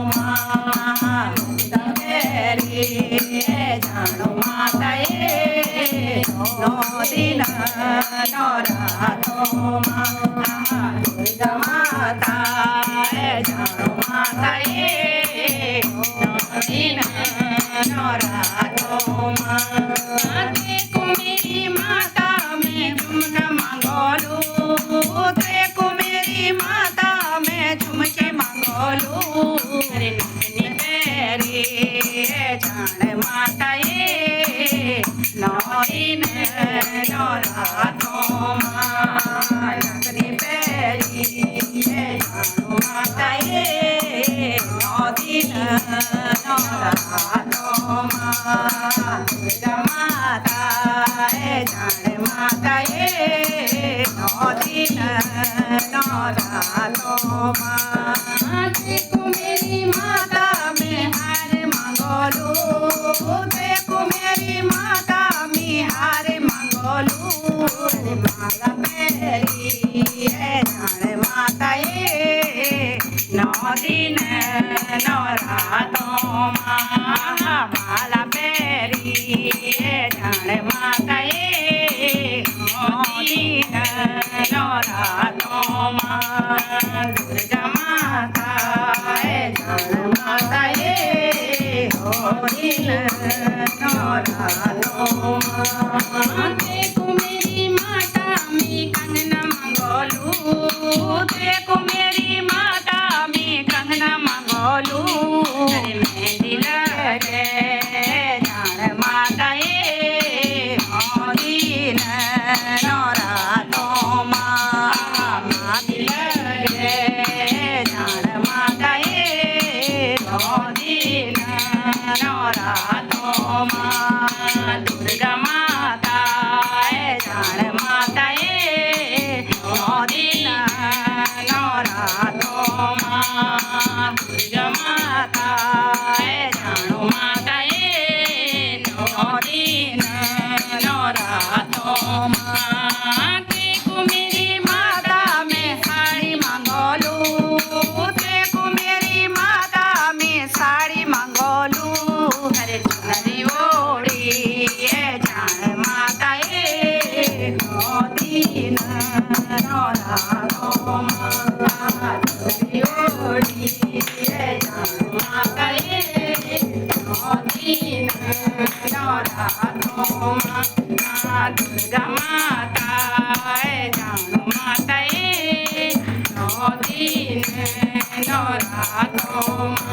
નવરાત્રોમાં કેરી જાણો માતાએ નો દિન નવરાત્રોમાં દુર્ગા માતાએ જાણો માતાએ નો દિન નવરાત્રોમાં કુમેરી માતા મેં ઝુમકા માંગોલું કુમેરી માતા મેં ઝુમકે માંગોલું નટની પેરી જાણે માતાએ નોઈન નવરાત્રોમાં નટની પેરી જાણો માતાએ નોદિન નવરાત્રોમાં દુર્ગા માતાએ જાણે માતાએ નોદિન નવરાત્રોમાં કુમેરી માતા મેં હારે માંગોલું કુમેરી માતા મેં હારે માંગોલું માલા પેરી જાણે માતાએ નોદિન નવરાત્રોમાં માલા પેરી જાણે માતાએ નોદિન નવરાત્રોમાં દુર્ગા માતાએ જાણે માતાએ નોદિન નવરાત્રોમાં કુમેરી માતા મેં કંગના માંગોલું કુમેરી માતા મેં કંગના માંગોલું મહેંદી લગે જાણે માતાએ નોદિન નવરાત્રોમાં મહેંદી લગે જાણે માતાએ નોદિન નવરાત્રોમાં દુર્ગા માતાએ જાણે માતાએ નોદિન નવરાત્રોમાં દુર્ગા માતાએ જાણો માતાએ નોદિન નવરાત્રોમાં કુમેરી માતા મેં સાડી માંગોલું કુમેરી માતા મેં સાડી માંગોલું અરે ચુનરી ઓળી જાણે માતાએ નોદિન નવરાત્રોમાં ચુનરી ઓળી જાણે માતાએ નોદિન નવરાત્રોમાં દુર્ગા માતાએ જાણો માતાએ નોદિન નવરાત્રોમાં